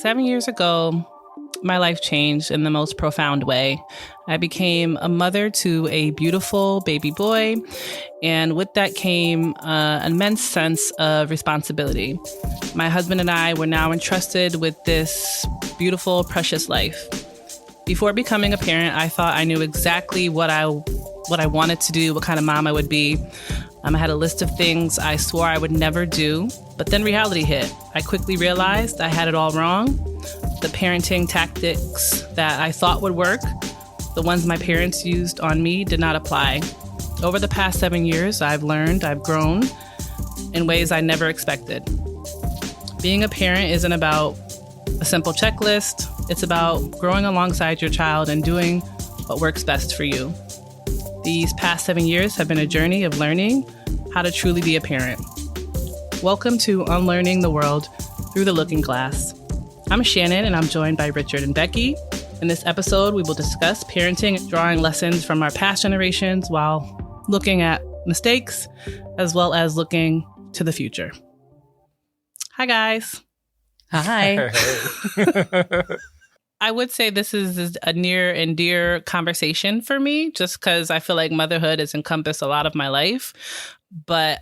7 years ago, my life changed in the most profound way. I became a mother to a beautiful baby boy, and with that came an immense sense of responsibility. My husband and I were now entrusted with this beautiful, precious life. Before becoming a parent, I thought I knew exactly what I wanted to do, what kind of mom I would be. I had a list of things I swore I would never do, but then reality hit. I quickly realized I had it all wrong. The parenting tactics that I thought would work, the ones my parents used on me, did not apply. Over the past 7 years, I've learned, I've grown in ways I never expected. Being a parent isn't about a simple checklist. It's about growing alongside your child and doing what works best for you. These past 7 years have been a journey of learning how to truly be a parent. Welcome to Unlearning the World through the Looking Glass. I'm Shannon, and I'm joined by Richard and Beki. In this episode, we will discuss parenting and drawing lessons from our past generations while looking at mistakes, as well as looking to the future. Hi, guys. Hi. I would say this is a near and dear conversation for me, just because I feel like motherhood has encompassed a lot of my life. But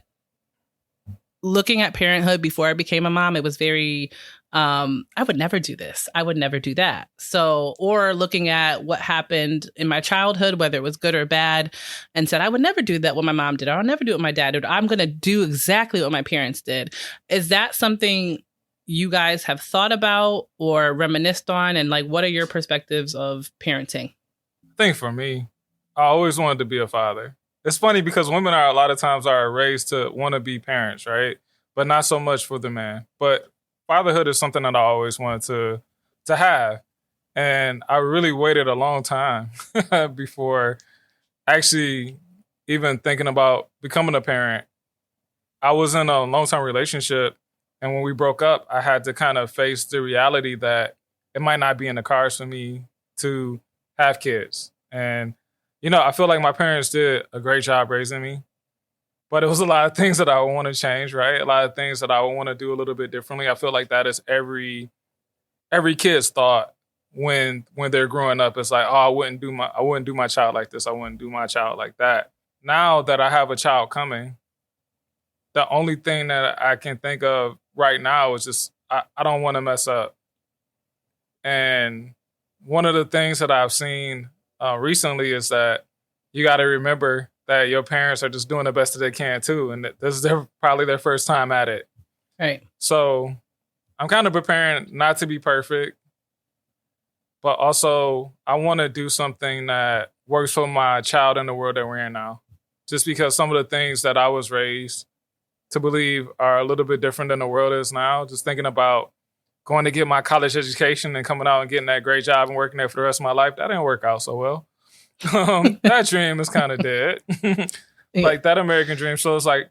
looking at parenthood before I became a mom, it was very, I would never do this. I would never do that. So, or looking at what happened in my childhood, whether it was good or bad, and said, I would never do that what my mom did, or I'll never do what my dad did. I'm going to do exactly what my parents did. Is that something you guys have thought about or reminisced on? And like, what are your perspectives of parenting? I think for me, I always wanted to be a father. It's funny because women are a lot of times are raised to want to be parents, right? But not so much for the man. But fatherhood is something that I always wanted to have. And I really waited a long time before actually even thinking about becoming a parent. I was in a long-term relationship, and when we broke up, I had to kind of face the reality that it might not be in the cards for me to have kids. And, you know, I feel like my parents did a great job raising me, but it was a lot of things that I would want to change, right? A lot of things that I would want to do a little bit differently. I feel like that is every kid's thought when they're growing up. It's like, oh, I wouldn't do my child like this. I wouldn't do my child like that. Now that I have a child coming, the only thing that I can think of right now is just, I don't want to mess up. And one of the things that I've seen recently is that you got to remember that your parents are just doing the best that they can too. And that this is probably their first time at it. Right. So I'm kind of preparing not to be perfect, but also I want to do something that works for my child in the world that we're in now. Just because some of the things that I was raised to believe are a little bit different than the world is now. Just thinking about going to get my college education and coming out and getting that great job and working there for the rest of my life, that didn't work out so well. That dream is kind of dead. Like that American dream. So it's like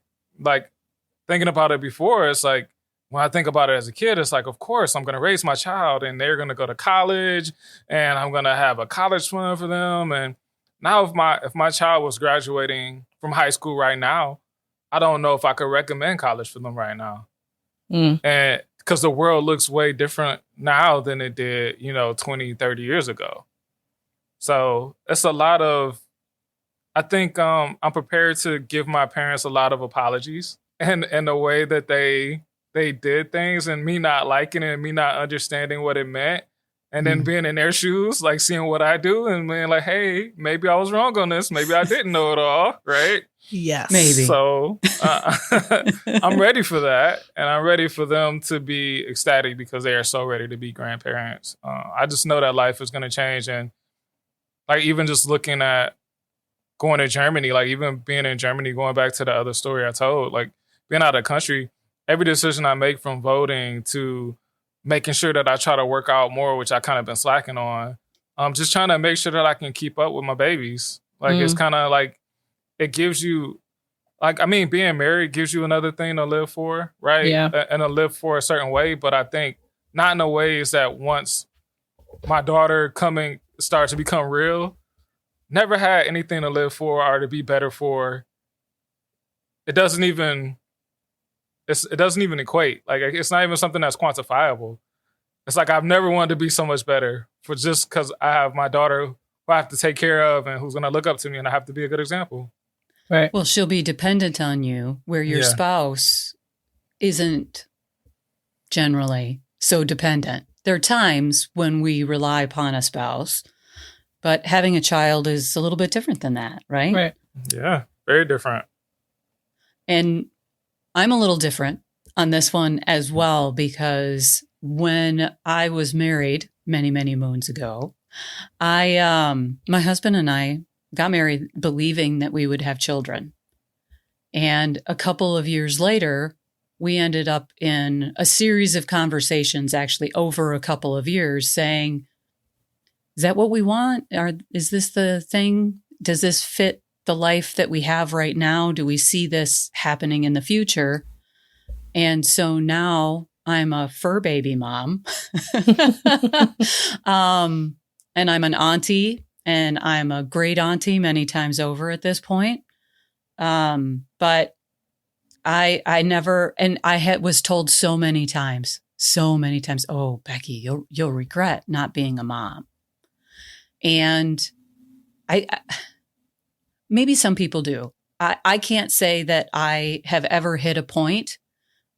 thinking about it before, it's like, when I think about it as a kid, it's like, of course, I'm going to raise my child and they're going to go to college and I'm going to have a college fund for them. And now if my child was graduating from high school right now, I don't know if I could recommend college for them right now. And because the world looks way different now than it did, 20, 30 years ago. So it's a lot of, I think I'm prepared to give my parents a lot of apologies and the way that they did things and me not liking it and me not understanding what it meant. And then being in their shoes, like seeing what I do and being like, hey, maybe I was wrong on this. Maybe I didn't know it all, right? Yes. Maybe. So I'm ready for that. And I'm ready for them to be ecstatic because they are so ready to be grandparents. I just know that life is going to change. And like even just looking at going to Germany, like even being in Germany, going back to the other story I told, like being out of the country, every decision I make from voting to making sure that I try to work out more, which I kind of been slacking on. Just trying to make sure that I can keep up with my babies. Like it's kind of like, it gives you, like, I mean, being married gives you another thing to live for, right? Yeah. And to live for a certain way. But I think not in a way is that once my daughter starts to become real, never had anything to live for or to be better for. It doesn't even equate. Like, it's not even something that's quantifiable. It's like I've never wanted to be so much better for just because I have my daughter who I have to take care of and who's going to look up to me, and I have to be a good example. Right. Well, she'll be dependent on you, where your spouse isn't generally so dependent. There are times when we rely upon a spouse, but having a child is a little bit different than that, right? Right. Yeah, very different. And I'm a little different on this one as well, because when I was married many, many moons ago, my husband and I got married believing that we would have children. And a couple of years later, we ended up in a series of conversations, actually over a couple of years, saying, is that what we want? Or is this the thing? Does this fit the life that we have right now? Do we see this happening in the future? And so now I'm a fur baby mom. And I'm an auntie, and I'm a great auntie many times over at this point. But I never, and I was told so many times, oh, Beki, you'll regret not being a mom. And I maybe some people do. I can't say that I have ever hit a point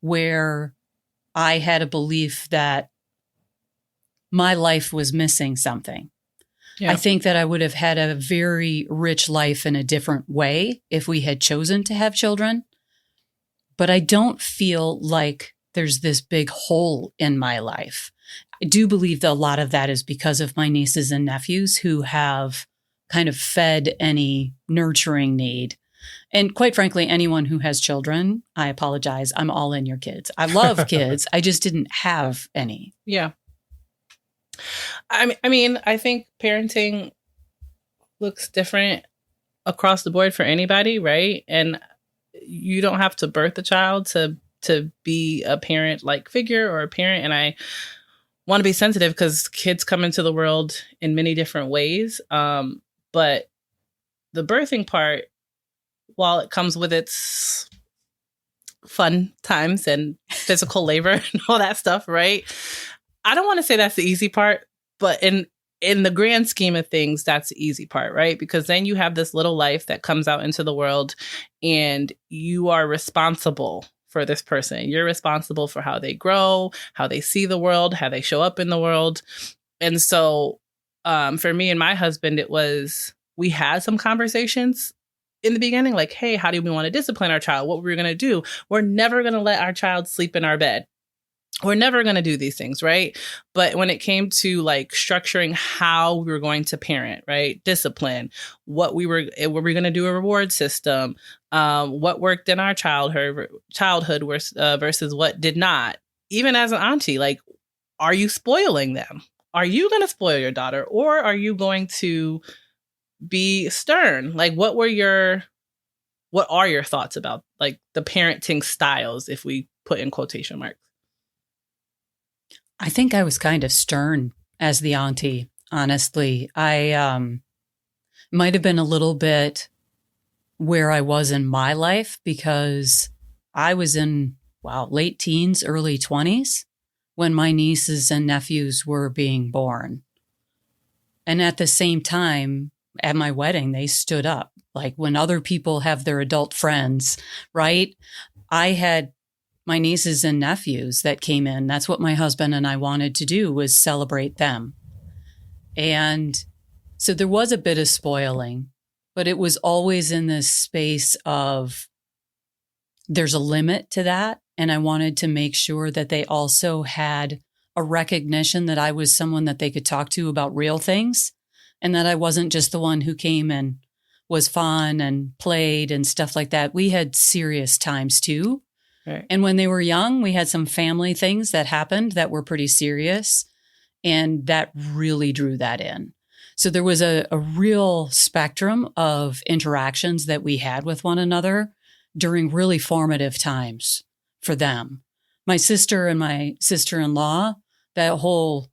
where I had a belief that my life was missing something. Yeah. I think that I would have had a very rich life in a different way if we had chosen to have children. But I don't feel like there's this big hole in my life. I do believe that a lot of that is because of my nieces and nephews who have kind of fed any nurturing need. And quite frankly, anyone who has children, I apologize. I'm all in your kids. I love kids. I just didn't have any. Yeah. I mean, I think parenting looks different across the board for anybody, right? And you don't have to birth a child to be a parent-like figure or a parent. And I want to be sensitive because kids come into the world in many different ways. But the birthing part, while it comes with its fun times and physical labor and all that stuff, right? I don't want to say that's the easy part, but in the grand scheme of things, that's the easy part, right? Because then you have this little life that comes out into the world and you are responsible for this person. You're responsible for how they grow, how they see the world, how they show up in the world. And so for me and my husband, we had some conversations in the beginning, like, hey, how do we want to discipline our child? What we're going to do? We're never going to let our child sleep in our bed. We're never going to do these things, right? But when it came to like structuring how we were going to parent, right? Discipline, were we going to do a reward system? What worked in our childhood versus what did not? Even as an auntie, like, are you spoiling them? Are you going to spoil your daughter, or are you going to be stern? Like, what are your thoughts about like the parenting styles, if we put in quotation marks? I think I was kind of stern as the auntie, honestly. I might have been a little bit where I was in my life because I was in, late teens, early 20s when my nieces and nephews were being born. And at the same time, at my wedding, they stood up. Like when other people have their adult friends, right? I had my nieces and nephews that came in. That's what my husband and I wanted to do, was celebrate them. And so there was a bit of spoiling, but it was always in this space of there's a limit to that. And I wanted to make sure that they also had a recognition that I was someone that they could talk to about real things, and that I wasn't just the one who came and was fun and played and stuff like that. We had serious times too. Right. And when they were young, we had some family things that happened that were pretty serious, and that really drew that in. So there was a real spectrum of interactions that we had with one another during really formative times for them. My sister and my sister-in-law, that whole,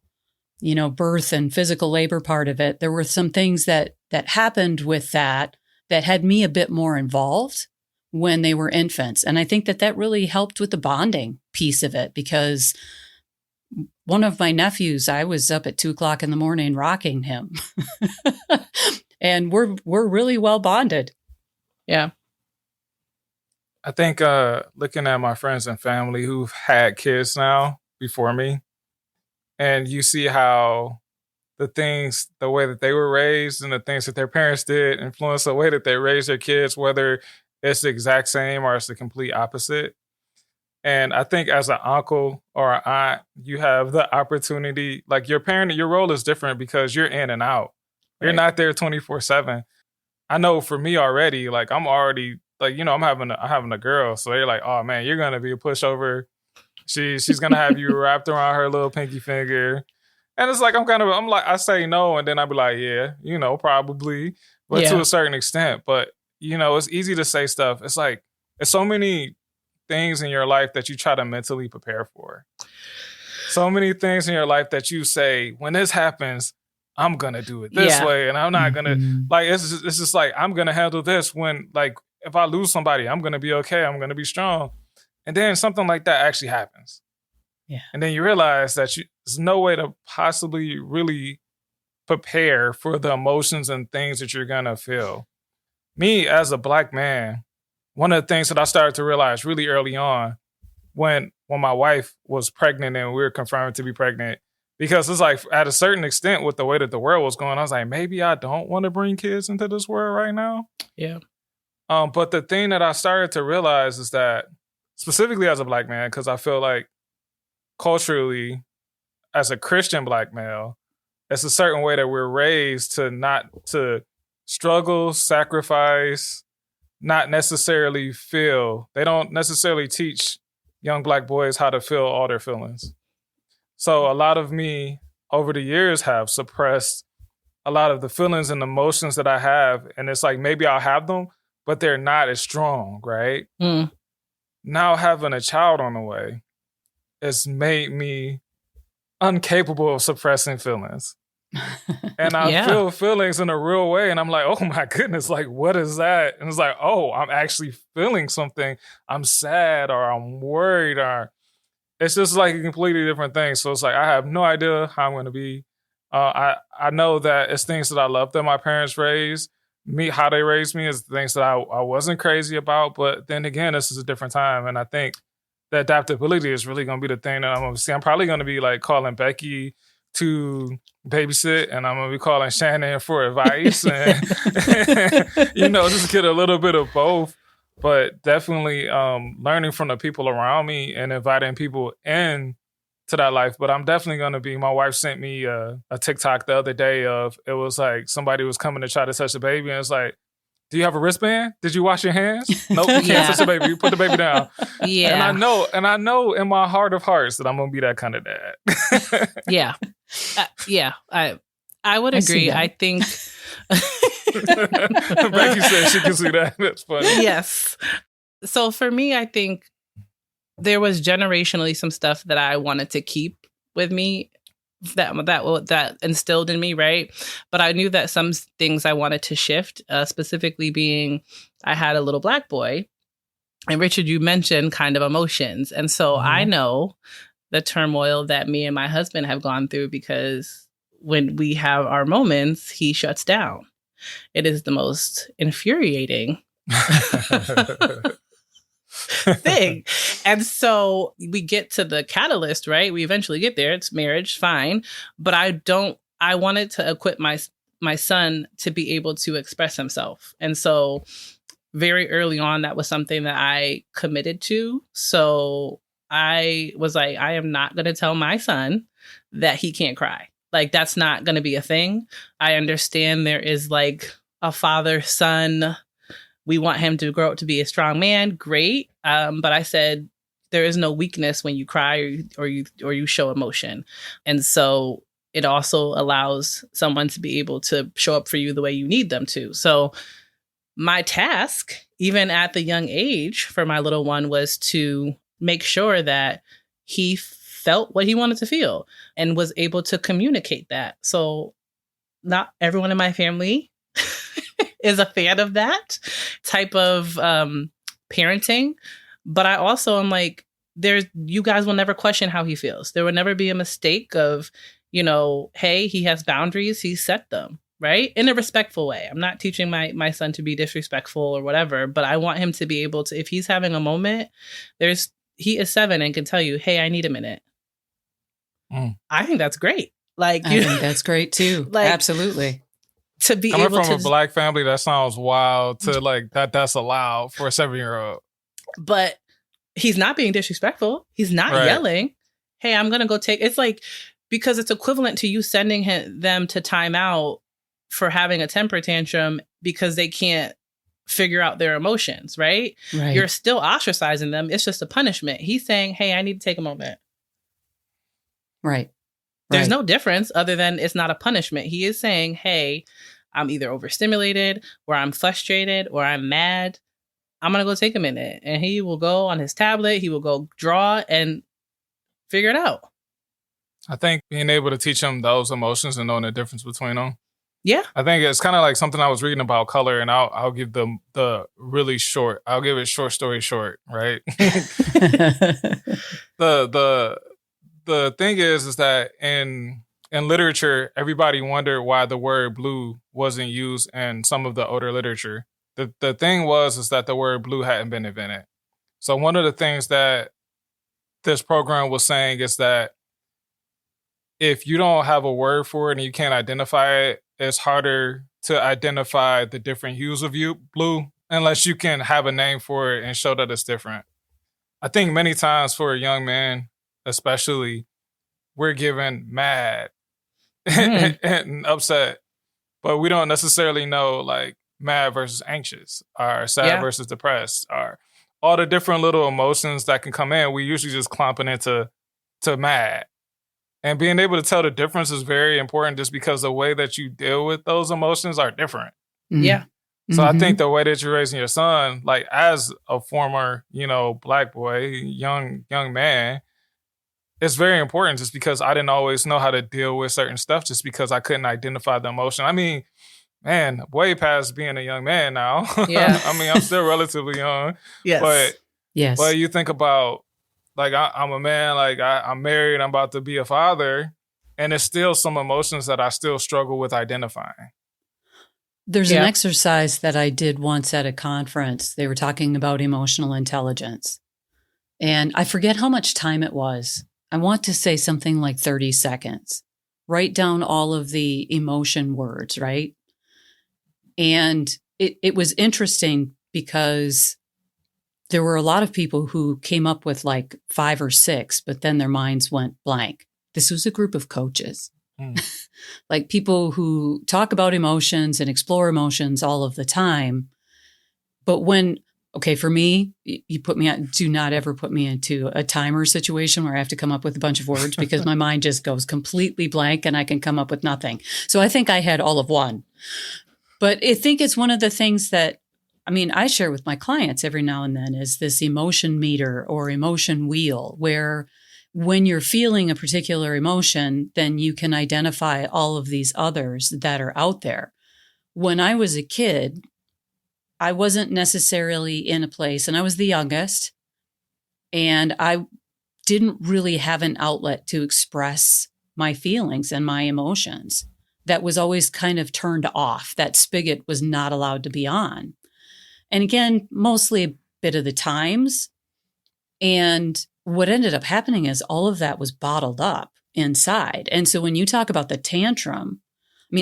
birth and physical labor part of it, there were some things that happened with that had me a bit more involved when they were infants. And I think that really helped with the bonding piece of it, because One of my nephews, I was up at 2:00 in the morning rocking him. And we're really well bonded. Yeah. I think looking at my friends and family who've had kids now before me, and you see how the way that they were raised and the things that their parents did influence the way that they raise their kids, whether it's the exact same or it's the complete opposite. And I think as an uncle or an aunt, you have the opportunity, like your parent, your role is different because you're in and out. You're not there 24/7. I know for me already, like I'm already like, I'm having a girl. So they're like, oh man, you're going to be a pushover. She's going to have you wrapped around her little pinky finger. And it's like, I'm like, I say no. And then I'd be like, yeah, probably, but to a certain extent. But, it's easy to say stuff. It's like, there's so many things in your life that you try to mentally prepare for. So many things in your life that you say, when this happens, I'm going to do it this way. And I'm not going to, like, it's just like, I'm going to handle this when, like, if I lose somebody, I'm going to be okay. I'm going to be strong. And then something like that actually happens. Yeah. And then you realize that there's no way to possibly really prepare for the emotions and things that you're going to feel. Me, as a Black man, one of the things that I started to realize really early on when my wife was pregnant and we were confirmed to be pregnant, because it's like at a certain extent with the way that the world was going, I was like, maybe I don't want to bring kids into this world right now. Yeah. But the thing that I started to realize is that specifically as a Black man, because I feel like culturally as a Christian Black male, it's a certain way that we're raised to struggle, sacrifice, not necessarily feel. They don't necessarily teach young Black boys how to feel all their feelings. So a lot of me over the years have suppressed a lot of the feelings and emotions that I have. And it's like, maybe I'll have them, but they're not as strong, right? Now having a child on the way has made me incapable of suppressing feelings. And I feel feelings in a real way. And I'm like, oh my goodness, like, what is that? And it's like, oh, I'm actually feeling something. I'm sad or I'm worried or it's just like a completely different thing. So it's like, I have no idea how I'm going to be. I know that it's things that I love that my parents raised me, how they raised me is things that I wasn't crazy about. But then again, this is a different time. And I think the adaptability is really going to be the thing that I'm going to see. I'm probably going to be like calling Beki to babysit and I'm going to be calling Shannon for advice and, just get a little bit of both. But definitely learning from the people around me and inviting people in to that life. But I'm definitely going to be, my wife sent me a TikTok the other day of, it was like somebody was coming to try to touch the baby and it's like, do you have a wristband? Did you wash your hands? Nope, you can't touch the baby. You put the baby down. Yeah. And I know in my heart of hearts that I'm going to be that kind of dad. Yeah. I would agree. I think... Becky said she can see that. That's funny. Yes. So for me, I think there was generationally some stuff that I wanted to keep with me that instilled in me, right? But I knew that some things I wanted to shift, specifically being I had a little Black boy. And Richard, you mentioned kind of emotions. And so I know the turmoil that me and my husband have gone through because when we have our moments, he shuts down. It is the most infuriating thing. And so we get to the catalyst, right? We eventually get there. It's marriage, fine. But I wanted to equip my son to be able to express himself. And so very early on, that was something that I committed to. So I was like, I am not going to tell my son that he can't cry. Like, that's not going to be a thing. I understand there is like a father, son. We want him to grow up to be a strong man. Great. But I said, there is no weakness when you cry or you show emotion. And so it also allows someone to be able to show up for you the way you need them to. So my task, even at the young age for my little one, was to make sure that he felt what he wanted to feel and was able to communicate that. So not everyone in my family is a fan of that type of parenting. But I also am like, you guys will never question how he feels. There will never be a mistake of, hey, he has boundaries, he set them, right? In a respectful way. I'm not teaching my son to be disrespectful or whatever, but I want him to be able to, if he's having a moment, he is 7 and can tell you, hey, I need a minute. I think that's great. I think that's great too. Absolutely. To be coming able from a Black family, that sounds wild to that's allowed for a 7-year-old. But he's not being disrespectful. He's not yelling. Hey, I'm going to go take, it's because it's equivalent to you sending them to timeout for having a temper tantrum because they can't figure out their emotions, right? You're still ostracizing them. It's just a punishment. He's saying, hey, I need to take a moment. Right. There's no difference other than it's not a punishment. He is saying, hey, I'm either overstimulated or I'm frustrated or I'm mad. I'm going to go take a minute. And he will go on his tablet. He will go draw and figure it out. I think being able to teach them those emotions and knowing the difference between them. Yeah. I think it's kind of like something I was reading about color, and I'll give them the really short, I'll give it short story short, right? The thing is that in literature, everybody wondered why the word blue wasn't used in some of the older literature. The thing is that the word blue hadn't been invented. So one of the things that this program was saying is that if you don't have a word for it and you can't identify it, it's harder to identify the different hues of blue unless you can have a name for it and show that it's different. I think many times for a young man, especially, we're given mad and upset, but we don't necessarily know mad versus anxious or sad versus depressed or all the different little emotions that can come in. We usually just clumping into mad. And being able to tell the difference is very important just because the way that you deal with those emotions are different. Yeah. So I think the way that you're raising your son, as a former, Black boy, young man, it's very important just because I didn't always know how to deal with certain stuff just because I couldn't identify the emotion. I mean, man, way past being a young man now. Yeah. I mean, I'm still relatively young. Yes. But you think about, I'm a man, I'm married, I'm about to be a father, and there's still some emotions that I still struggle with identifying. There's an exercise that I did once at a conference. They were talking about emotional intelligence. And I forget how much time it was. I want to say something like 30 seconds. Write down all of the emotion words, right? And it was interesting because there were a lot of people who came up with 5 or 6, but then their minds went blank. This was a group of coaches, people who talk about emotions and explore emotions all of the time. But for me, you put me on, do not ever put me into a timer situation where I have to come up with a bunch of words because my mind just goes completely blank and I can come up with nothing. So I think I had all of one. But I think it's one of the things that, I share with my clients every now and then is this emotion meter or emotion wheel, where when you're feeling a particular emotion, then you can identify all of these others that are out there. When I was a kid, I wasn't necessarily in a place, and I was the youngest, and I didn't really have an outlet to express my feelings and my emotions. That was always kind of turned off. That spigot was not allowed to be on. And again, mostly a bit of the times. And what ended up happening is all of that was bottled up inside. And so when you talk about the tantrum,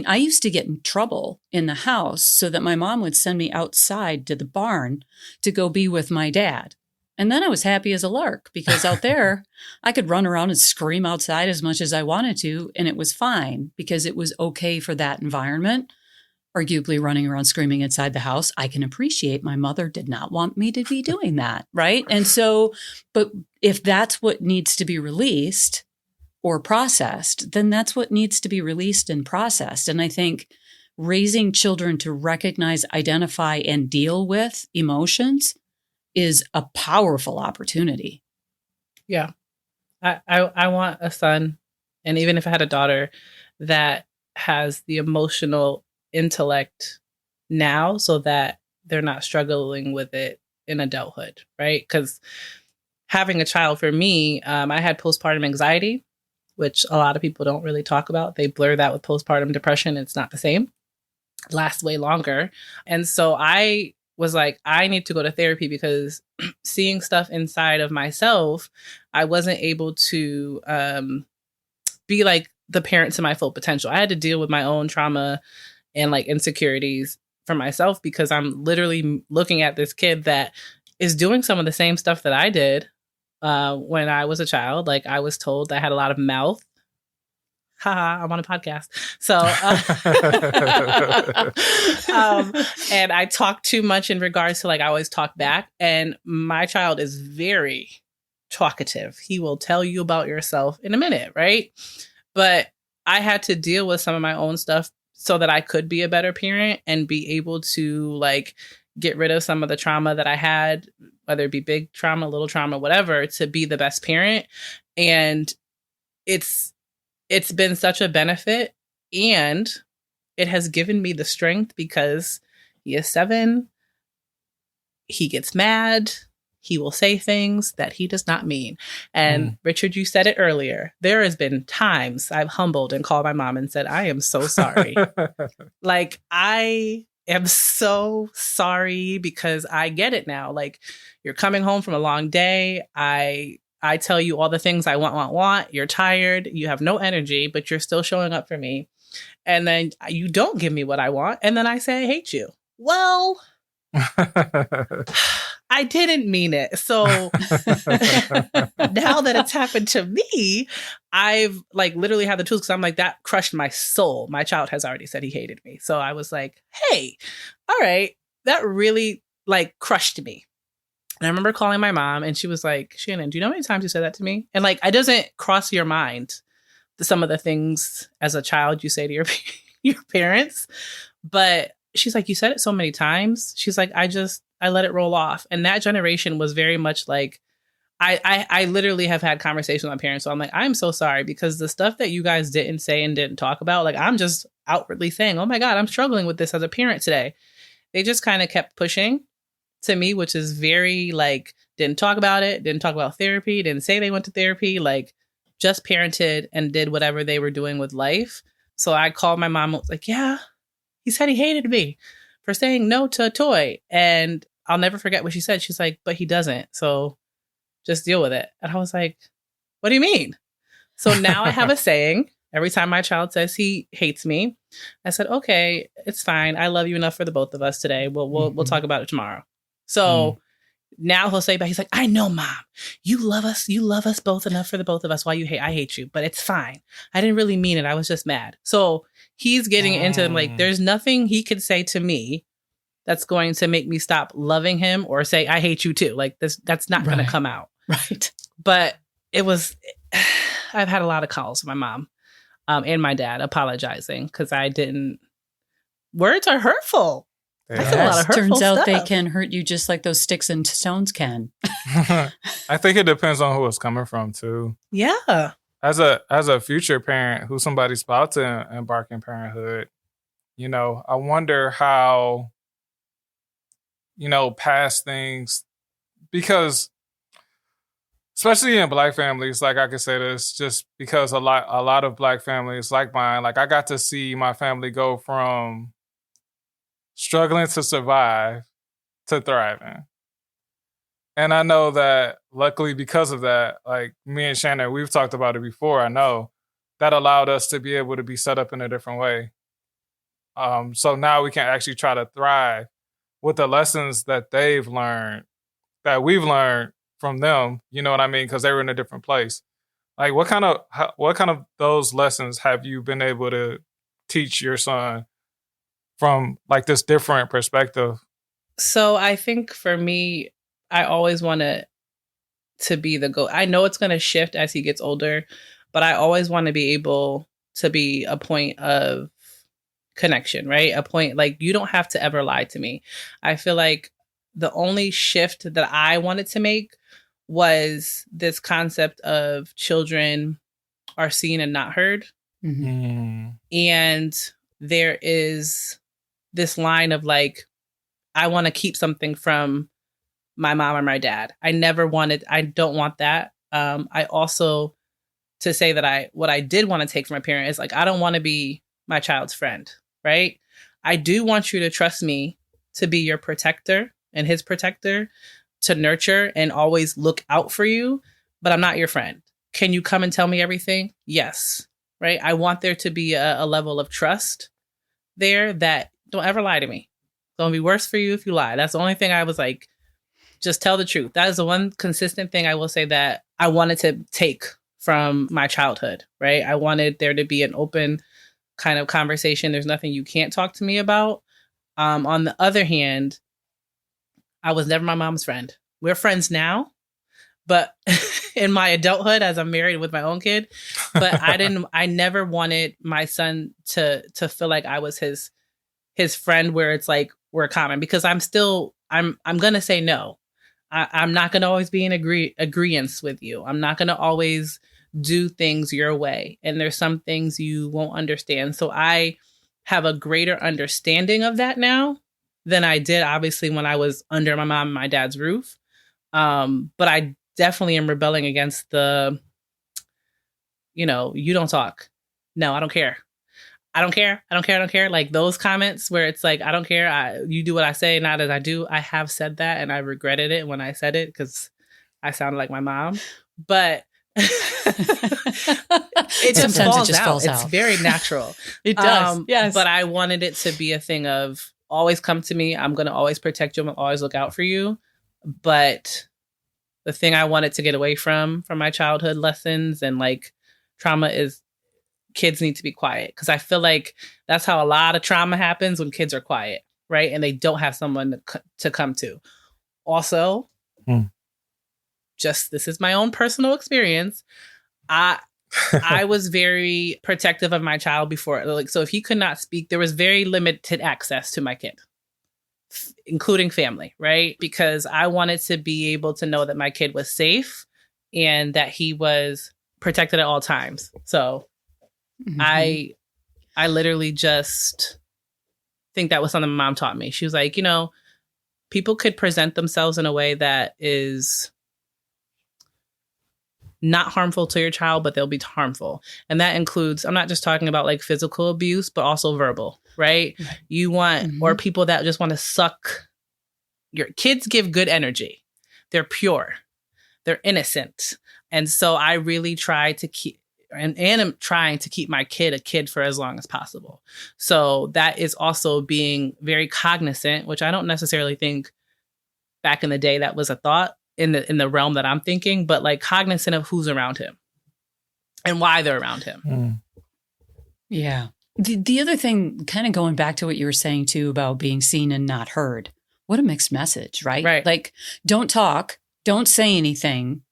I used to get in trouble in the house so that my mom would send me outside to the barn to go be with my dad. And then I was happy as a lark because out there I could run around and scream outside as much as I wanted to. And it was fine because it was okay for that environment. Arguably running around screaming inside the house, I can appreciate my mother did not want me to be doing that, right? And so, but if that's what needs to be released or processed, then that's what needs to be released and processed. And I think raising children to recognize, identify, and deal with emotions is a powerful opportunity. Yeah. I want a son, and even if I had a daughter, that has the emotional intellect now so that they're not struggling with it in adulthood, right? Because having a child for me, I had postpartum anxiety, which a lot of people don't really talk about. They blur that with postpartum depression. It's not the same. It lasts way longer. And so I was like, I need to go to therapy because seeing stuff inside of myself, I wasn't able to be like the parent to my full potential. I had to deal with my own trauma and like insecurities for myself because I'm literally looking at this kid that is doing some of the same stuff that I did when I was a child. Like I was told I had a lot of mouth. Haha, I'm on a podcast. So, and I talk too much in regards to like, I always talk back, and my child is very talkative. He will tell you about yourself in a minute. Right. But I had to deal with some of my own stuff so that I could be a better parent and be able to like get rid of some of the trauma that I had, whether it be big trauma, little trauma, whatever, to be the best parent. And it's been such a benefit, and it has given me the strength because he is 7. He gets mad. He will say things that he does not mean. And Richard, you said it earlier. There has been times I've humbled and called my mom and said, I am so sorry. Like, I am so sorry because I get it now. Like, you're coming home from a long day. I tell you all the things I want. You're tired. You have no energy, but you're still showing up for me. And then you don't give me what I want. And then I say, I hate you. Well, I didn't mean it. So now that it's happened to me, I've like literally had the tools because I'm like, that crushed my soul. My child has already said he hated me. So I was like, hey, all right, that really like crushed me. And I remember calling my mom and she was like, Shannon, do you know how many times you said that to me? And like, it doesn't cross your mind some of the things as a child you say to your parents. But she's like, you said it so many times. She's like, I let it roll off. And that generation was very much like, I literally have had conversations with my parents. So I'm like, I'm so sorry because the stuff that you guys didn't say and didn't talk about, like, I'm just outwardly saying, oh my God, I'm struggling with this as a parent today. They just kind of kept pushing to me, which is very like, didn't talk about it, didn't talk about therapy, didn't say they went to therapy, like just parented and did whatever they were doing with life. So I called my mom, was like, yeah, he said he hated me for saying no to a toy. And I'll never forget what she said. She's like, but he doesn't. So just deal with it. And I was like, what do you mean? So now I have a saying. Every time my child says he hates me, I said, okay, it's fine. I love you enough for the both of us today. We'll talk about it tomorrow. So now he'll say, but he's like, I know, Mom, you love us both enough for the both of us. Why I hate you, but it's fine. I didn't really mean it. I was just mad. So he's getting into like, there's nothing he could say to me that's going to make me stop loving him or say, I hate you too. Like that's not going to come out. Right. But I've had a lot of calls with my mom and my dad apologizing because words are hurtful. That's a lot of hurtful turns out stuff. they can hurt you just like those sticks and stones can. I think it depends on who it's coming from too. Yeah. As a future parent who somebody's about to embark in parenthood, I wonder how, past things, because especially in Black families, like I can say this just because a lot of Black families like mine, like I got to see my family go from struggling to survive to thriving. And I know that luckily because of that, like me and Shannon, we've talked about it before. I know that allowed us to be able to be set up in a different way. So now we can actually try to thrive with the lessons that they've learned, that we've learned from them. You know what I mean? Because they were in a different place. Like what kind of those lessons have you been able to teach your son from like this different perspective? So I think for me, I always want to be the go. I know it's going to shift as he gets older, but I always want to be able to be a point of connection, right? A point like you don't have to ever lie to me. I feel like the only shift that I wanted to make was this concept of children are seen and not heard. Mm-hmm. And there is this line of like, I want to keep something from my mom or my dad. I don't want that. I also, to say that what I did want to take from my parent is like, I don't want to be my child's friend, right? I do want you to trust me to be your protector and his protector, to nurture and always look out for you, but I'm not your friend. Can you come and tell me everything? Yes. Right. I want there to be a level of trust there that don't ever lie to me. It's going to be worse for you if you lie. That's the only thing I was like, just tell the truth. That is the one consistent thing I will say that I wanted to take from my childhood, right? I wanted there to be an open kind of conversation. There's nothing you can't talk to me about. On the other hand, I was never my mom's friend. We're friends now, but in my adulthood, as I'm married with my own kid, but I never wanted my son to feel like I was his friend, where it's like we're common, because I'm going to say no. I'm not going to always be in agreeance with you. I'm not going to always do things your way. And there's some things you won't understand. So I have a greater understanding of that now than I did, obviously, when I was under my mom and my dad's roof. But I definitely am rebelling against the, you don't talk. No, I don't care. I don't care. Like those comments where it's like, I don't care. You do what I say, not as I do. I have said that and I regretted it when I said it because I sounded like my mom. But it just falls out. It's very natural. It does. Yes. But I wanted it to be a thing of always come to me. I'm going to always protect you. I'm going to always look out for you. But the thing I wanted to get away from my childhood lessons and like trauma is kids need to be quiet. Because I feel like that's how a lot of trauma happens, when kids are quiet, right? And they don't have someone to come to. Also, this is my own personal experience. I was very protective of my child before. Like, so if he could not speak, there was very limited access to my kid, including family, right? Because I wanted to be able to know that my kid was safe and that he was protected at all times. So I literally just think that was something my mom taught me. She was like, people could present themselves in a way that is not harmful to your child, but they'll be harmful. And that includes, I'm not just talking about like physical abuse, but also verbal, right? You want, or people that just want to suck. Your kids give good energy. They're pure. They're innocent. And so I really try to keep, and I'm trying to keep my kid a kid for as long as possible. So that is also being very cognizant, which I don't necessarily think back in the day that was a thought in the realm that I'm thinking, but like cognizant of who's around him and why they're around him. Yeah. The other thing, kind of going back to what you were saying too about being seen and not heard, what a mixed message, right? Right. Like, don't talk, don't say anything,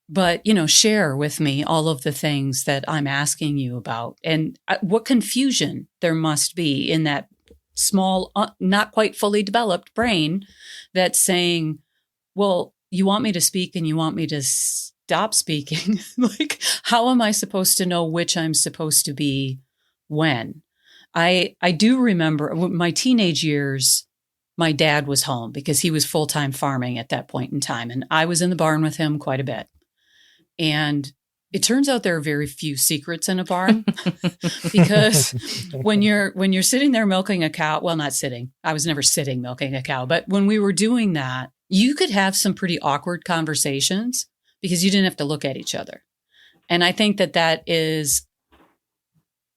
but, share with me all of the things that I'm asking you about. And what confusion there must be in that small, not quite fully developed brain that's saying, well, you want me to speak and you want me to stop speaking. Like, how am I supposed to know which I'm supposed to be when? I do remember my teenage years, my dad was home because he was full-time farming at that point in time. And I was in the barn with him quite a bit. And it turns out there are very few secrets in a barn because when you're sitting there milking a cow, well, not sitting, I was never sitting milking a cow, but when we were doing that, you could have some pretty awkward conversations because you didn't have to look at each other. And I think that is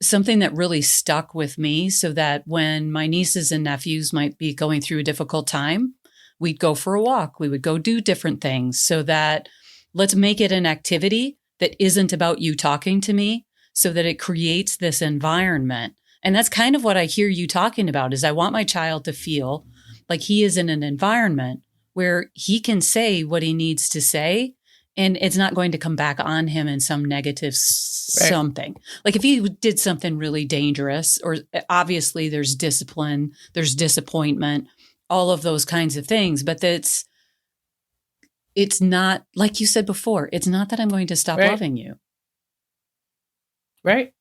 something that really stuck with me, so that when my nieces and nephews might be going through a difficult time, we'd go for a walk. We would go do different things, so that let's make it an activity that isn't about you talking to me, so that it creates this environment. And that's kind of what I hear you talking about, is I want my child to feel like he is in an environment where he can say what he needs to say, and it's not going to come back on him in some negative something. Like if he did something really dangerous, or obviously there's discipline, there's disappointment, all of those kinds of things. But it's not, like you said before, it's not that I'm going to stop loving you. Right.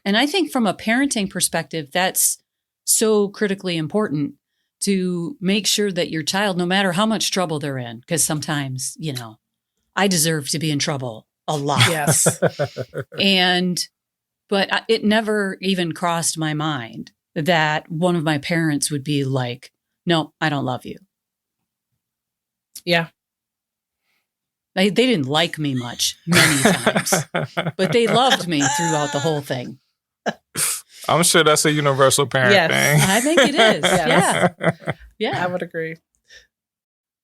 And I think from a parenting perspective, that's so critically important, to make sure that your child, no matter how much trouble they're in, because sometimes, I deserve to be in trouble a lot. Yes. But it never even crossed my mind that one of my parents would be like, no, I don't love you. Yeah. They didn't like me much many times, but they loved me throughout the whole thing. I'm sure that's a universal parent thing. I think it is. Yes. Yeah. I would agree.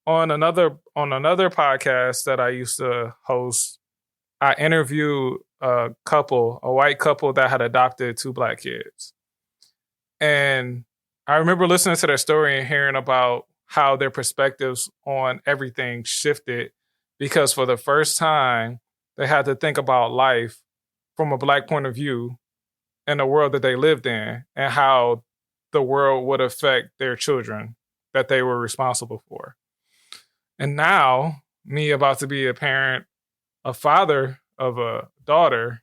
On another podcast that I used to host, I interviewed a white couple that had adopted 2 Black kids. And I remember listening to their story and hearing about how their perspectives on everything shifted, because for the first time, they had to think about life from a Black point of view in the world that they lived in, and how the world would affect their children that they were responsible for. And now, me about to be a parent, a father of a daughter,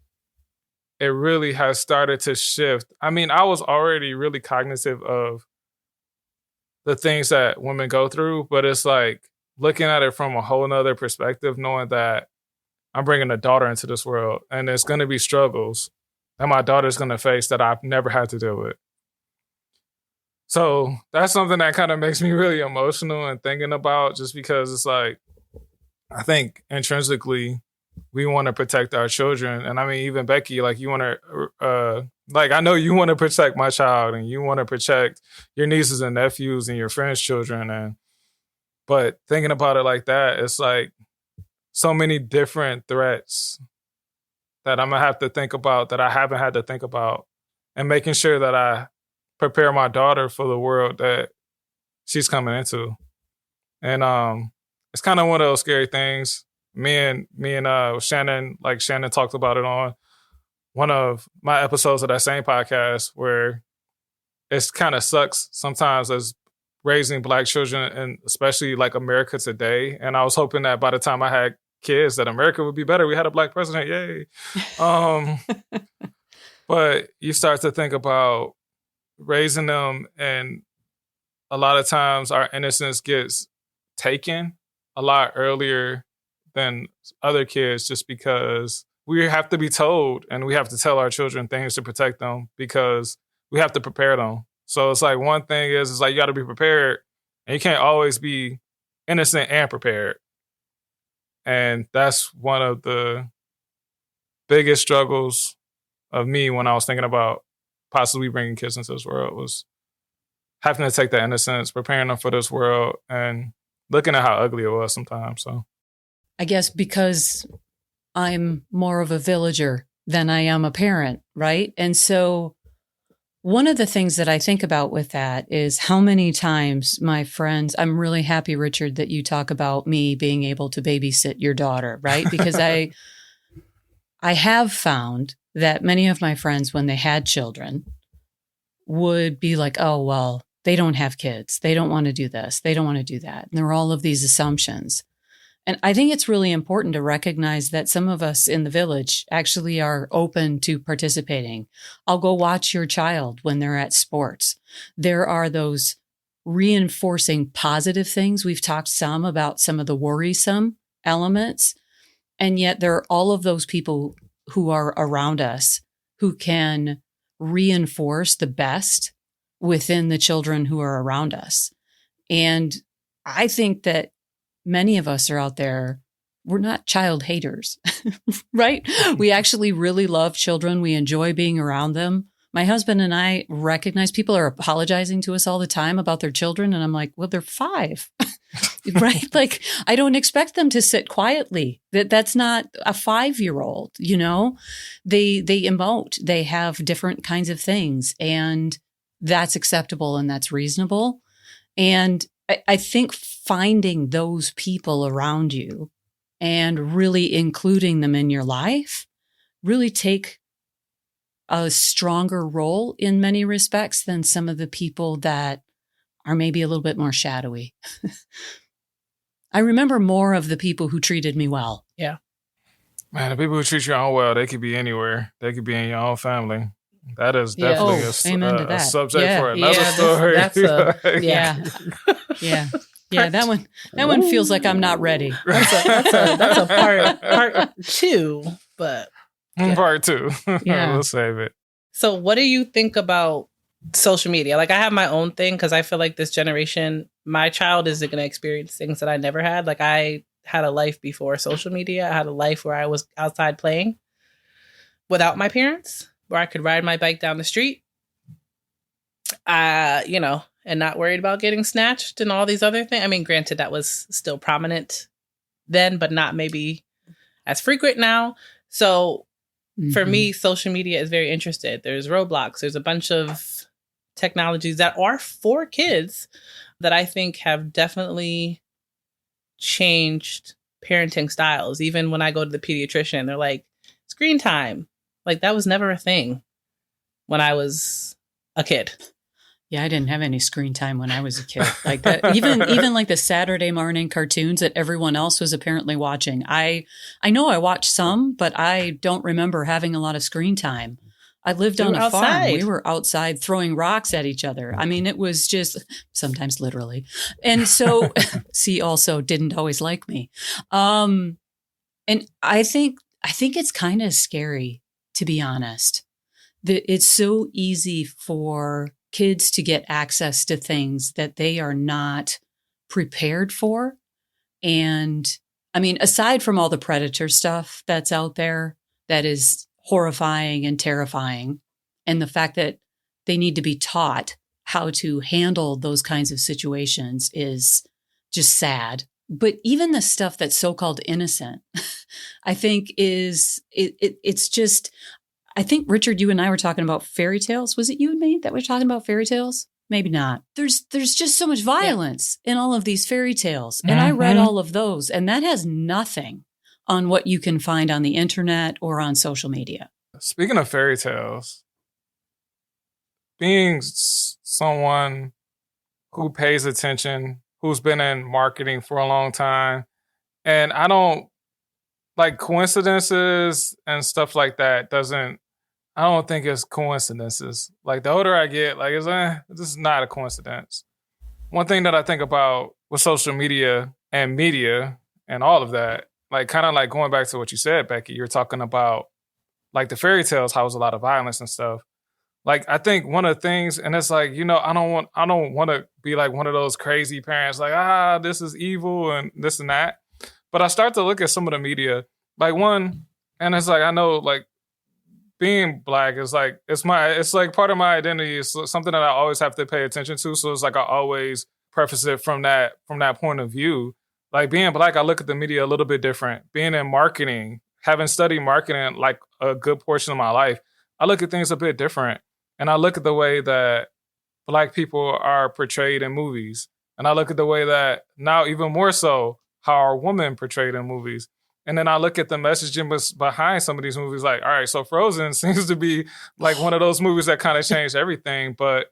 it really has started to shift. I mean, I was already really cognitive of the things that women go through, but it's like looking at it from a whole nother perspective, knowing that I'm bringing a daughter into this world and there's going to be struggles that my daughter's going to face that I've never had to deal with. So that's something that kind of makes me really emotional and thinking about, just because it's like, I think intrinsically we want to protect our children. And I mean, even Beki, like, you want to, I know you want to protect my child and you want to protect your nieces and nephews and your friends' children. But thinking about it like that, it's like so many different threats that I'm going to have to think about that I haven't had to think about, and making sure that I prepare my daughter for the world that she's coming into. And it's kind of one of those scary things. Me and Shannon, like Shannon talked about it on one of my episodes of that same podcast, where it's kind of sucks sometimes as raising Black children, and especially like America today. And I was hoping that by the time I had kids, that America would be better. We had a Black president, yay. But you start to think about raising them, and a lot of times our innocence gets taken a lot earlier than other kids, just because we have to be told and we have to tell our children things to protect them, because we have to prepare them. So it's like, one thing is, it's like you got to be prepared, and you can't always be innocent and prepared. And that's one of the biggest struggles of me when I was thinking about possibly bringing kids into this world, was having to take that innocence, preparing them for this world, and looking at how ugly it was sometimes. So I guess because I'm more of a villager than I am a parent, right? And so one of the things that I think about with that is how many times my friends, I'm really happy, Richard, that you talk about me being able to babysit your daughter, right? Because I have found that many of my friends, when they had children, would be like, oh, well, they don't have kids. They don't want to do this. They don't want to do that. And there are all of these assumptions. And I think it's really important to recognize that some of us in the village actually are open to participating. I'll go watch your child when they're at sports. There are those reinforcing positive things. We've talked some about some of the worrisome elements. And yet there are all of those people who are around us who can reinforce the best within the children who are around us. And I think that many of us are out there, we're not child haters, right? We actually really love children. We enjoy being around them. My husband and I recognize people are apologizing to us all the time about their children. And I'm like, well, they're 5, right? Like, I don't expect them to sit quietly. That's not a 5-year-old, you know? They emote. They have different kinds of things, and that's acceptable and that's reasonable. And I think finding those people around you and really including them in your life really take a stronger role in many respects than some of the people that are maybe a little bit more shadowy. I remember more of the people who treated me well. Yeah. Man, the people who treat you all well, they could be anywhere. They could be in your own family. That is definitely amen to a that. subject for another story. That one feels like I'm not ready. That's a part two, but part two. Yeah. We'll save it. So what do you think about social media? Like, I have my own thing because I feel like this generation, my child isn't going to experience things that I never had. Like, I had a life before social media. I had a life where I was outside playing without my parents, where I could ride my bike down the street, and not worried about getting snatched and all these other things. I mean, granted, that was still prominent then, but not maybe as frequent now. So for me, social media is very interested. There's Roblox. There's a bunch of technologies that are for kids that I think have definitely changed parenting styles. Even when I go to the pediatrician, they're like, screen time. Like, that was never a thing when I was a kid. Yeah, I didn't have any screen time when I was a kid. Like that, even like the Saturday morning cartoons that everyone else was apparently watching. I know I watched some, but I don't remember having a lot of screen time. I lived on a farm. We were outside throwing rocks at each other. I mean, it was just sometimes literally. And so C also didn't always like me. And I think it's kind of scary, to be honest, that it's so easy for kids to get access to things that they are not prepared for. And I mean, aside from all the predator stuff that's out there, that is horrifying and terrifying, and the fact that they need to be taught how to handle those kinds of situations is just sad. But even the stuff that's so-called innocent, I think it's just, I think, Richard, you and I were talking about fairy tales. Was it you and me that were talking about fairy tales? Maybe not. There's just so much violence in all of these fairy tales. And I read all of those, and that has nothing on what you can find on the internet or on social media. Speaking of fairy tales, being someone who pays attention, who's been in marketing for a long time, and I don't like coincidences and stuff like that. I don't think it's coincidences. Like, the older I get, like, this is not a coincidence. One thing that I think about with social media and all of that, like, kind of like going back to what you said, Beki, you're talking about like the fairy tales, how it was a lot of violence and stuff. Like, I think one of the things, and it's like, I don't want to be like one of those crazy parents, like, this is evil and this and that. But I start to look at some of the media, like, one, and it's like, I know, like, being Black is like, it's like part of my identity. It's something that I always have to pay attention to. So it's like I always preface it from that point of view. Like, being Black, I look at the media a little bit different. Being in marketing, having studied marketing like a good portion of my life, I look at things a bit different. And I look at the way that Black people are portrayed in movies. And I look at the way that now even more so how are women portrayed in movies. And then I look at the messaging behind some of these movies, like, all right, so Frozen seems to be like one of those movies that kind of changed everything. But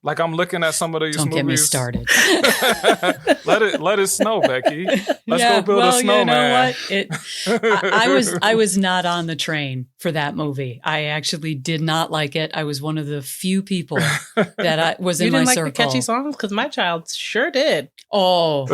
like, I'm looking at some of these movies. Don't get me started. let it snow, Beki. Let's go build a snowman. You know what? I was not on the train for that movie. I actually did not like it. I was one of the few people that I was in my circle. You didn't like the catchy songs? Because my child sure did. Oh.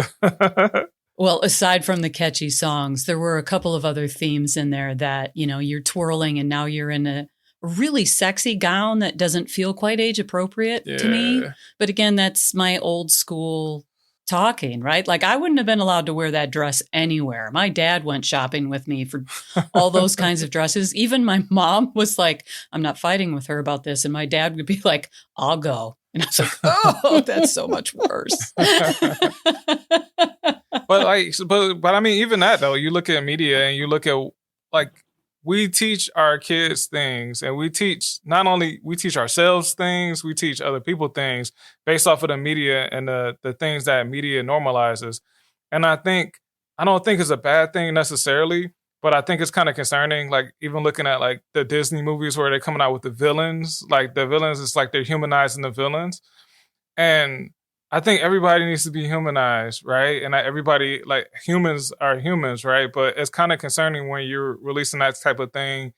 Well, aside from the catchy songs, there were a couple of other themes in there that, you're twirling and now you're in a really sexy gown that doesn't feel quite age appropriate to me. But again, that's my old school talking, right? Like, I wouldn't have been allowed to wear that dress anywhere. My dad went shopping with me for all those kinds of dresses. Even my mom was like, I'm not fighting with her about this. And my dad would be like, I'll go. And I was like, oh, that's so much worse. But I mean, even that though, you look at media and you look at, like, we teach our kids things, and we teach ourselves things, we teach other people things based off of the media and the things that media normalizes. And I don't think it's a bad thing necessarily, but I think it's kind of concerning. Like, even looking at like the Disney movies where they're coming out with the villains, like the villains, it's like they're humanizing the villains. And I think everybody needs to be humanized, right? And everybody, like, humans are humans, right? But it's kind of concerning when you're releasing that type of thing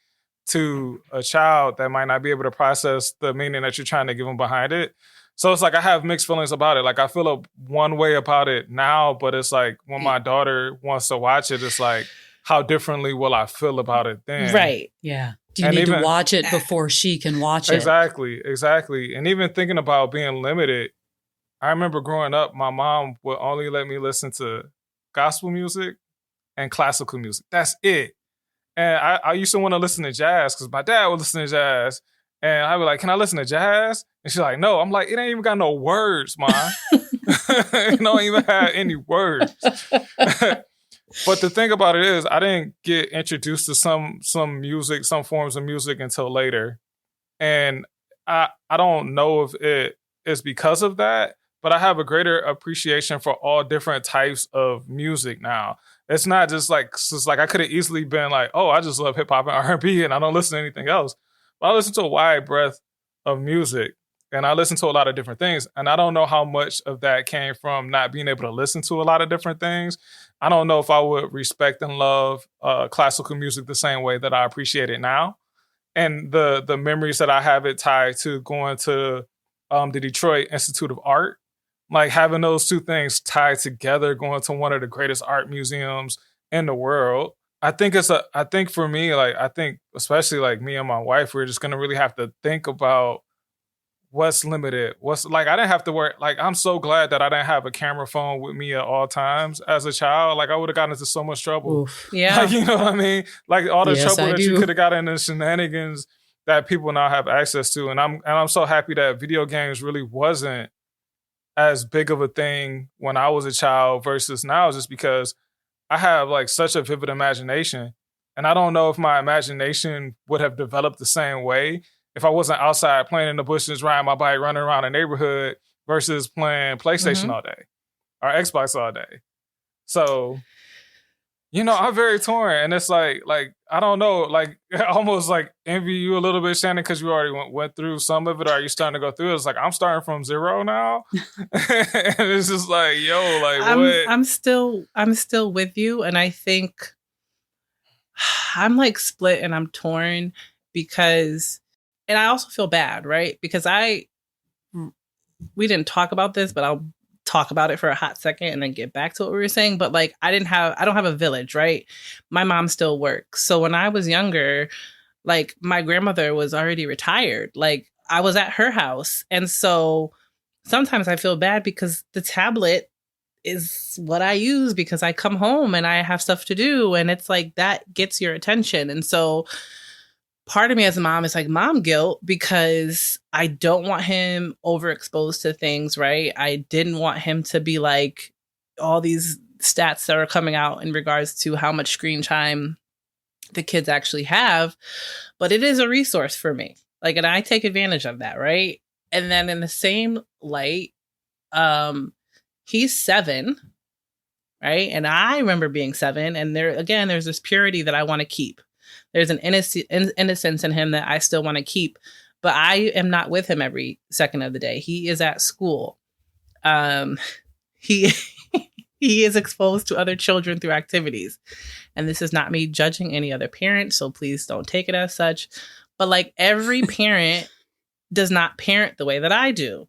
to a child that might not be able to process the meaning that you're trying to give them behind it. So it's like I have mixed feelings about it. Like I feel one way about it now, but it's like when my daughter wants to watch it, it's like, how differently will I feel about it then? Right. Yeah. Do you need to watch it before she can watch it? Exactly. And even thinking about being limited, I remember growing up, my mom would only let me listen to gospel music and classical music. That's it. And I used to want to listen to jazz because my dad would listen to jazz. And I'd be like, can I listen to jazz? And she's like, no. I'm like, it ain't even got no words, Ma. It don't even have any words. But the thing about it is, I didn't get introduced to some music, some forms of music until later. And I don't know if it is because of that, but I have a greater appreciation for all different types of music now. It's not just like, I could have easily been like, oh, I just love hip hop and R&B and I don't listen to anything else. But I listen to a wide breadth of music and I listen to a lot of different things. And I don't know how much of that came from not being able to listen to a lot of different things. I don't know if I would respect and love classical music the same way that I appreciate it now. And the memories that I have it tied to going to the Detroit Institute of Art, like having those two things tied together, going to one of the greatest art museums in the world. I think for me, like, I think especially like me and my wife, we're just going to really have to think about what's limited. What's like, I didn't have to worry. Like, I'm so glad that I didn't have a camera phone with me at all times as a child. Like, I would have gotten into so much trouble. Oof. Yeah. Like, you know what I mean? Like all the trouble that you could have gotten into shenanigans that people now have access to. And I'm so happy that video games really wasn't as big of a thing when I was a child versus now, just because I have like such a vivid imagination. And I don't know if my imagination would have developed the same way if I wasn't outside playing in the bushes, riding my bike, running around the neighborhood versus playing PlayStation all day or Xbox all day. So, you know, I'm very torn. And it's like, I don't know, like I almost like envy you a little bit, Shannon, because you already went through some of it. Or are you starting to go through it? It's like, I'm starting from zero now. And it's just like, yo, like what? I'm still with you. And I think I'm like split and I'm torn because, and I also feel bad, right? Because we didn't talk about this, but I'll talk about it for a hot second and then get back to what we were saying. But like, I don't have a village, right? My mom still works. So when I was younger, like my grandmother was already retired. Like I was at her house. And so sometimes I feel bad because the tablet is what I use because I come home and I have stuff to do. And it's like, that gets your attention. And so part of me as a mom is like mom guilt because I don't want him overexposed to things, right? I didn't want him to be like all these stats that are coming out in regards to how much screen time the kids actually have. But it is a resource for me. Like, and I take advantage of that, right? And then in the same light, he's 7, right? And I remember being 7. And there's this purity that I want to keep. There's an innocence in him that I still want to keep, but I am not with him every second of the day. He is at school. He is exposed to other children through activities. And this is not me judging any other parent, so please don't take it as such. But like every parent does not parent the way that I do.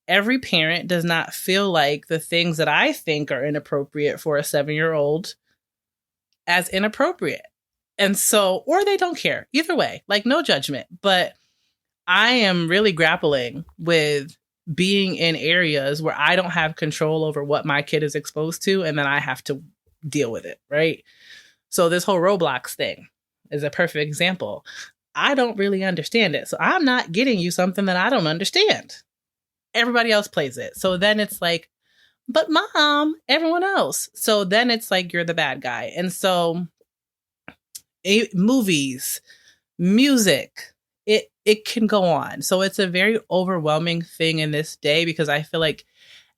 Every parent does not feel like the things that I think are inappropriate for a 7-year-old as inappropriate. And so, or they don't care. Either way, like no judgment. But I am really grappling with being in areas where I don't have control over what my kid is exposed to. And then I have to deal with it, right? So this whole Roblox thing is a perfect example. I don't really understand it. So I'm not getting you something that I don't understand. Everybody else plays it. So then it's like, but mom, everyone else. So then it's like, you're the bad guy. And so movies, music, it can go on. So it's a very overwhelming thing in this day because I feel like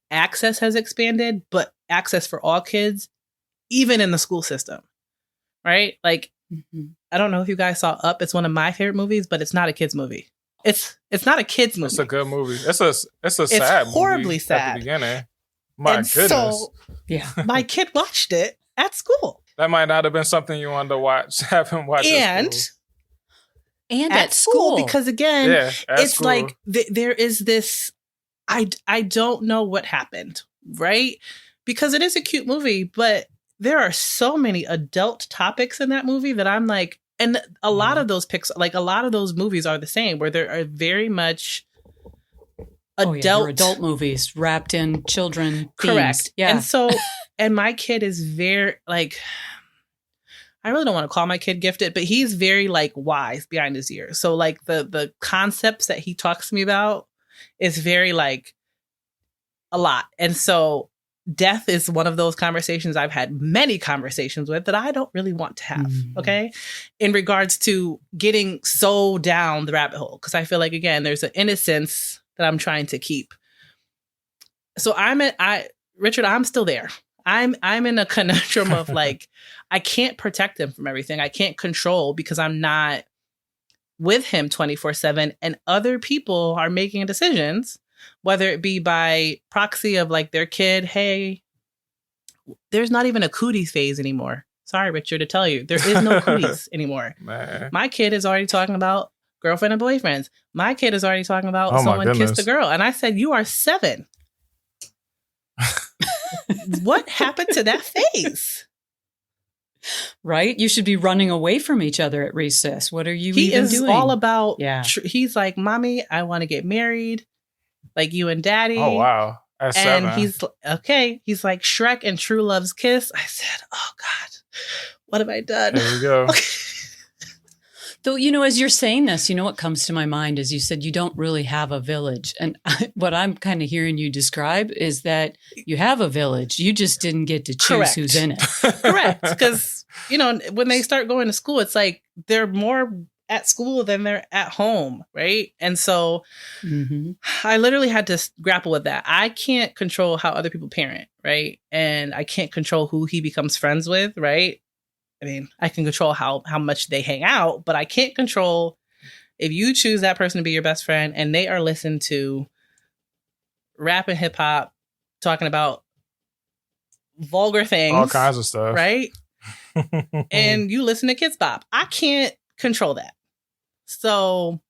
access has expanded, but access for all kids, even in the school system, right? Like, I don't know if you guys saw Up. It's one of my favorite movies, but it's not a kid's movie. It's not a kid's movie. It's a good movie. It's a sad movie. Horribly sad at the beginning. My goodness. So, yeah, my kid watched it at school. That might not have been something you wanted to watch. Have him watch. And And at school. Because again, it's school. like there is this, I don't know what happened, right? Because it is a cute movie, but there are so many adult topics in that movie that I'm like, and a lot of those a lot of those movies are the same, where there are very much adult movies wrapped in children correct themes. Yeah. And so and my kid is very like, I really don't want to call my kid gifted, but he's very like wise behind his ears. So like the concepts that he talks to me about is very like a lot. And so death is one of those conversations I've had many conversations with that I don't really want to have. Okay. In regards to getting so down the rabbit hole. Cause I feel like, again, there's an innocence that I'm trying to keep. So Richard, I'm still there. I'm in a conundrum of like, I can't protect him from everything. I can't control because I'm not with him 24/7, and other people are making decisions, whether it be by proxy of like their kid. Hey, there's not even a cooties phase anymore. Sorry, Richard, to tell you, there is no cooties anymore. Man. My kid is already talking about girlfriend and boyfriends. My kid is already talking about someone kissed a girl. And I said, you are 7. What happened to that phase? Right? You should be running away from each other at recess. What are you he even is doing? all about, he's like, Mommy, I want to get married like you and Daddy. Oh, wow. At and 7. he's okay. He's like Shrek and True Love's kiss. I said, oh God, what have I done? There you go. Though, as you're saying this, what comes to my mind is you said you don't really have a village. And what I'm kind of hearing you describe is that you have a village. You just didn't get to choose who's in it. Correct. Because, when they start going to school, it's like they're more at school than they're at home. Right. And so I literally had to grapple with that. I can't control how other people parent. Right. And I can't control who he becomes friends with. Right. I mean, I can control how much they hang out, but I can't control if you choose that person to be your best friend and they are listening to rap and hip hop, talking about vulgar things. All kinds of stuff. Right? And you listen to Kids Bop. I can't control that. So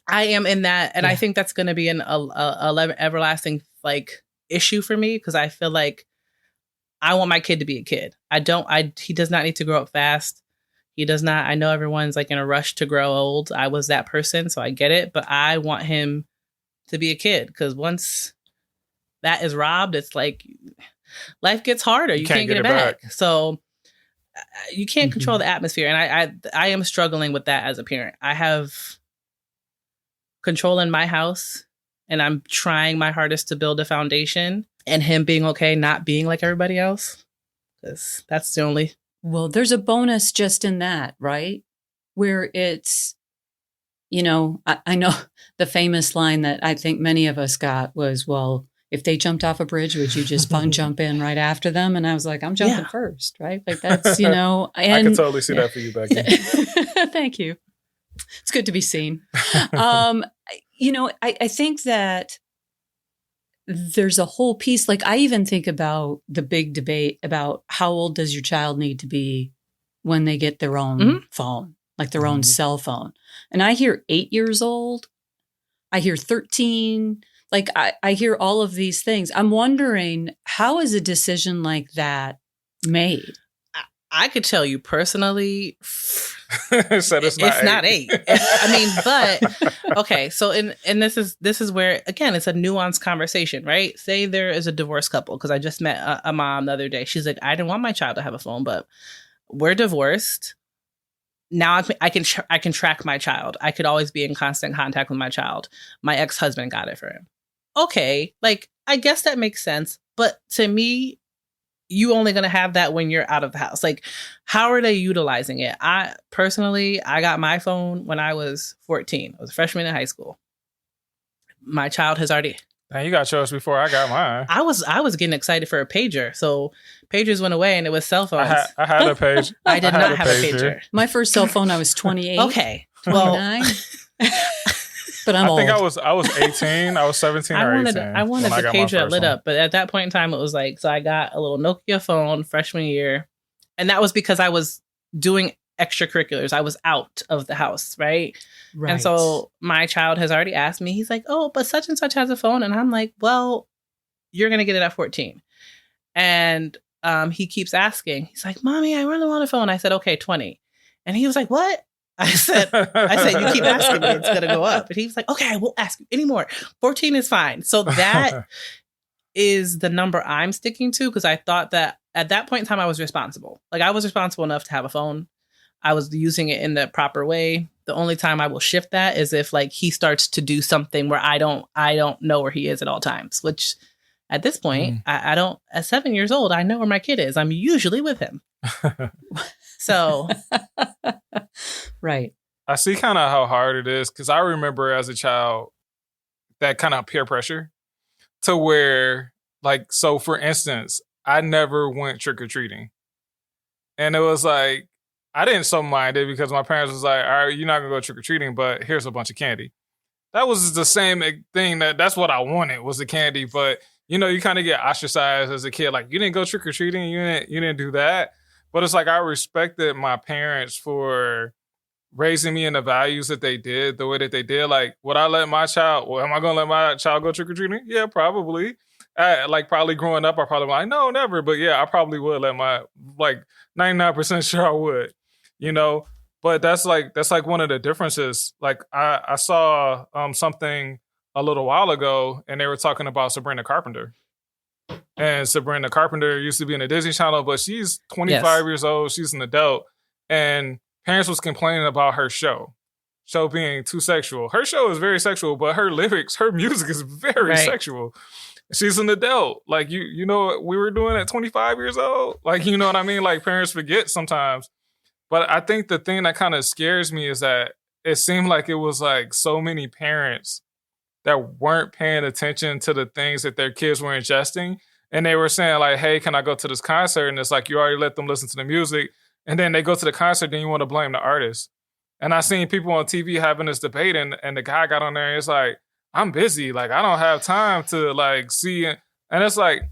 I am in that. And I think that's going to be an everlasting like issue for me, because I feel like I want my kid to be a kid. He does not need to grow up fast. He does not. I know everyone's like in a rush to grow old. I was that person, so I get it. But I want him to be a kid, because once that is robbed, it's like life gets harder. You can't get it back. So you can't control the atmosphere. And I am struggling with that as a parent. I have control in my house, and I'm trying my hardest to build a foundation. And him being okay, not being like everybody else. Because that's the only... Well, there's a bonus just in that, right? Where it's, I know the famous line that I think many of us got was, well, if they jumped off a bridge, would you just jump in right after them? And I was like, I'm jumping first, right? Like that's, And, I can totally see that for you, Becky. Thank you. It's good to be seen. I think that there's a whole piece, like I even think about the big debate about how old does your child need to be when they get their own phone, like their own cell phone. And I hear 8 years old. I hear 13. Like I hear all of these things. I'm wondering, how is a decision like that made? I could tell you personally, so it's not 8. I mean, but okay. So, and this is where, again, it's a nuanced conversation, right? Say there is a divorced couple, because I just met a mom the other day. She's like, I didn't want my child to have a phone, but we're divorced. Now I can track my child. I could always be in constant contact with my child. My ex-husband got it for him. Okay. Like, I guess that makes sense. But to me, you only going to have that when you're out of the house. Like, how are they utilizing it? I got my phone when I was 14. I was a freshman in high school. My child has already... Man, you got yours before I got mine. I was getting excited for a pager. So pagers went away and it was cell phones. I had a page. I did not have a pager. My first cell phone, I was 28. Okay. 29. But I'm old. I think I was 18. I was 17 or 18. I wanted the pager that lit up. But at that point in time, it was like, so I got a little Nokia phone freshman year. And that was because I was doing extracurriculars. I was out of the house, right? Right. And so my child has already asked me, he's like, oh, but such and such has a phone. And I'm like, well, you're going to get it at 14. And he keeps asking. He's like, Mommy, I really want a phone. I said, okay, 20. And he was like, what? I said, you keep asking me, it's going to go up. And he was like, okay, I won't ask you anymore. 14 is fine. So that is the number I'm sticking to, because I thought that at that point in time, I was responsible. Like, I was responsible enough to have a phone. I was using it in the proper way. The only time I will shift that is if like he starts to do something where I don't know where he is at all times, which at this point, I don't, at 7 years old, I know where my kid is. I'm usually with him. So. Right. I see kind of how hard it is, because I remember as a child that kind of peer pressure to where, like, so for instance, I never went trick-or-treating. And it was like, I didn't so mind it because my parents was like, all right, you're not going to go trick-or-treating, but here's a bunch of candy. That was the same thing. That's what I wanted, was the candy. But, you know, you kind of get ostracized as a kid. Like, you didn't go trick-or-treating. You didn't do that. But it's like, I respected my parents for raising me in the values that they did, the way that they did. Like, would I let my child, am I going to let my child go trick-or-treating? Yeah, probably. Like, probably growing up, I probably like, no, never. But yeah, I probably would let my, like, 99% sure I would, you know? But that's like one of the differences. Like, I saw something a little while ago, and they were talking about Sabrina Carpenter. And Sabrina Carpenter used to be in the Disney Channel, but she's 25 years old. She's an adult. And parents was complaining about her show being too sexual. Her show is very sexual, but her lyrics, her music is very sexual. She's an adult. Like, you know what we were doing at 25 years old? Like, you know what I mean? Like, parents forget sometimes. But I think the thing that kind of scares me is that it seemed like it was like so many parents that weren't paying attention to the things that their kids were ingesting. And they were saying like, hey, can I go to this concert? And it's like, you already let them listen to the music. And then they go to the concert, then you want to blame the artist. And I seen people on TV having this debate, and the guy got on there and it's like, I'm busy. Like, I don't have time to like see it. And it's like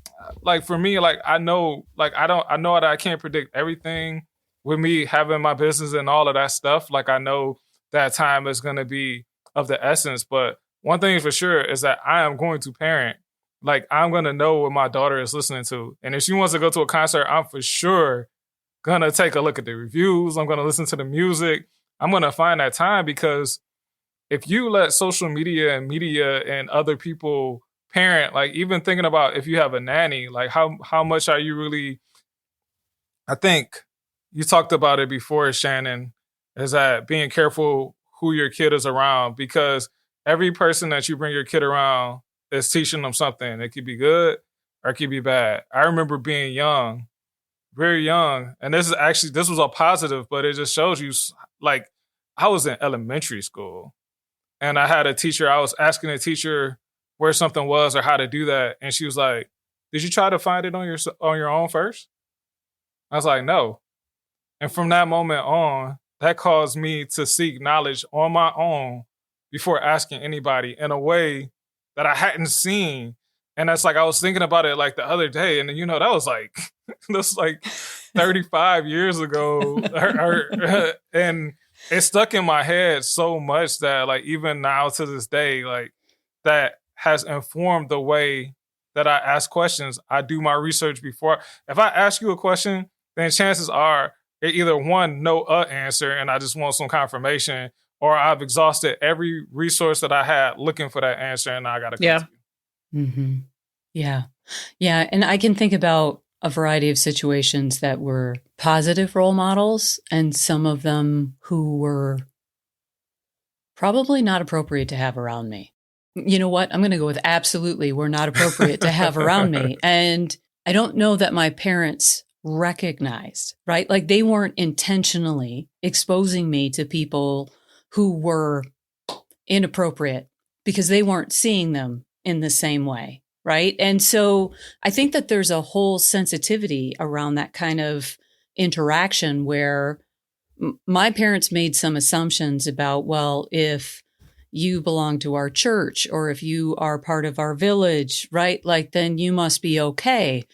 for me, like, I know that I can't predict everything with me having my business and all of that stuff. Like, I know that time is going to be of the essence. But one thing for sure is that I am going to parent. Like, I'm going to know what my daughter is listening to. And if she wants to go to a concert, I'm for sure going to take a look at the reviews. I'm going to listen to the music. I'm going to find that time, because if you let social media and other people parent, like, even thinking about if you have a nanny, like how much are you really, I think you talked about it before, Shannon, is that being careful who your kid is around, because every person that you bring your kid around is teaching them something. It could be good or it could be bad. I remember being young, very young, and this was a positive, but it just shows you, like, I was in elementary school and I had a teacher, I was asking the teacher where something was or how to do that. And she was like, did you try to find it on your own first? I was like, no. And from that moment on, that caused me to seek knowledge on my own before asking anybody in a way that I hadn't seen. And that's like, I was thinking about it like the other day. And, you know, that was like 35 years ago. And it stuck in my head so much that, like, even now to this day, like, that has informed the way that I ask questions. I do my research before. If I ask you a question, then chances are it either one, no answer, and I just want some confirmation, or I've exhausted every resource that I had looking for that answer, and I got to come to you. Mm-hmm. Yeah. Yeah. And I can think about a variety of situations that were positive role models, and some of them who were probably not appropriate to have around me. You know what? I'm going to go with absolutely were not appropriate to have around me. And I don't know that my parents recognized, right? Like, they weren't intentionally exposing me to people who were inappropriate because they weren't seeing them in the same way, right? And so I think that there's a whole sensitivity around that kind of interaction where my parents made some assumptions about, well, if you belong to our church or if you are part of our village, right? Like, then you must be okay.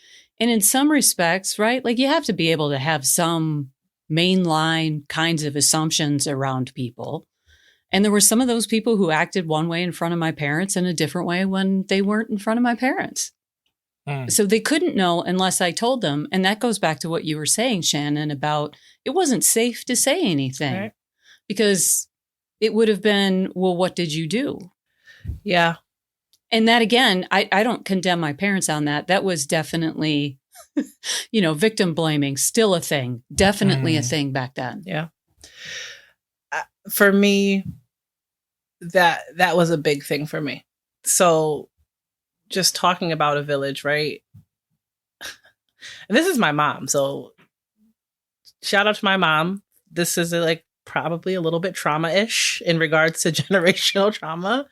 And in some respects, right? Like, you have to be able to have some mainline kinds of assumptions around people. And there were some of those people who acted one way in front of my parents and a different way when they weren't in front of my parents. So they couldn't know unless I told them. And that goes back to what you were saying, Shannon, about it wasn't safe to say anything, right? Because it would have been, well, what did you do? Yeah. And that, again, I don't condemn my parents on that. That was definitely, victim blaming, still a thing, definitely a thing back then. Yeah. For me, that was a big thing for me. So just talking about a village, right? And this is my mom. So shout out to my mom. This is probably a little bit trauma-ish in regards to generational trauma.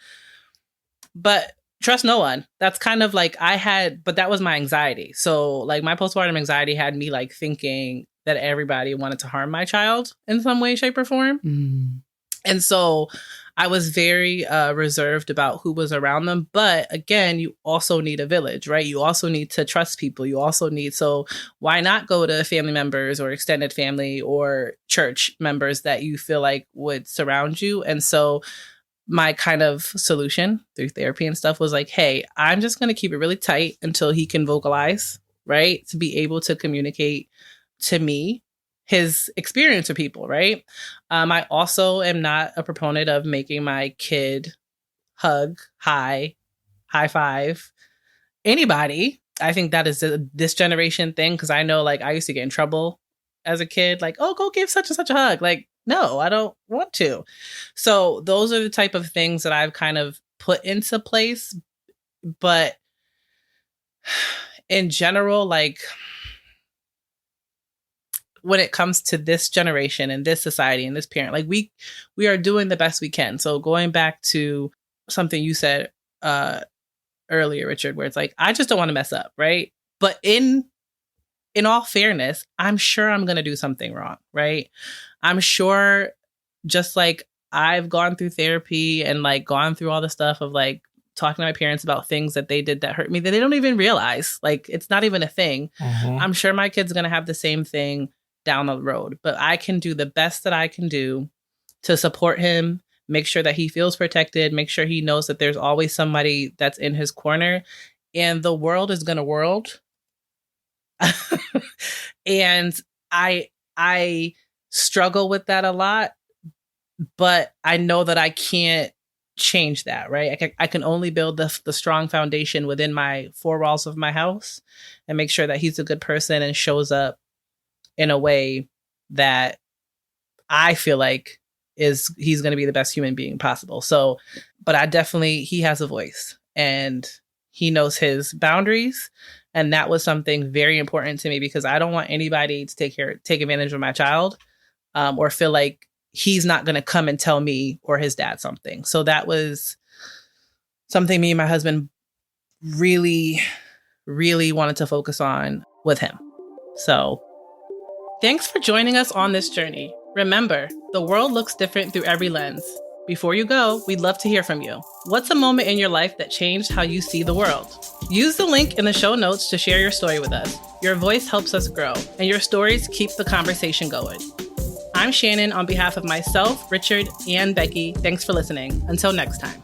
But trust no one. That's kind of but that was my anxiety. So my postpartum anxiety had me thinking that everybody wanted to harm my child in some way, shape, or form. And so I was very reserved about who was around them. But again, you also need a village, right? You also need to trust people. You also need, so why not go to family members or extended family or church members that you feel like would surround you? And so my kind of solution through therapy and stuff was hey, I'm just going to keep it really tight until he can vocalize, right? To be able to communicate to me his experience with people, right? I also am not a proponent of making my kid hug, high five anybody. I think that is this generation thing, because I know I used to get in trouble as a kid, oh, go give such and such a hug. No, I don't want to. So those are the type of things that I've kind of put into place. But in general, when it comes to this generation and this society and this parent, we are doing the best we can. So going back to something you said earlier, Richard, where it's I just don't want to mess up, right? But in all fairness, I'm sure I'm going to do something wrong, right? I'm sure, just I've gone through therapy and gone through all the stuff of talking to my parents about things that they did that hurt me that they don't even realize. It's not even a thing. I'm sure my kid's going to have the same thing down the road, but I can do the best that I can do to support him, make sure that he feels protected, make sure he knows that there's always somebody that's in his corner, and the world is going to world. And I struggle with that a lot, but I know that I can't change that, right? I can only build the strong foundation within my four walls of my house and make sure that he's a good person and shows up in a way that I feel he's going to be the best human being possible. So, but he has a voice and he knows his boundaries. And that was something very important to me, because I don't want anybody to take advantage of my child or feel like he's not going to come and tell me or his dad something. So that was something me and my husband really, really wanted to focus on with him. So thanks for joining us on this journey. Remember, the world looks different through every lens. Before you go, we'd love to hear from you. What's a moment in your life that changed how you see the world? Use the link in the show notes to share your story with us. Your voice helps us grow, and your stories keep the conversation going. I'm Shannon on behalf of myself, Richard, and Beki. Thanks for listening. Until next time.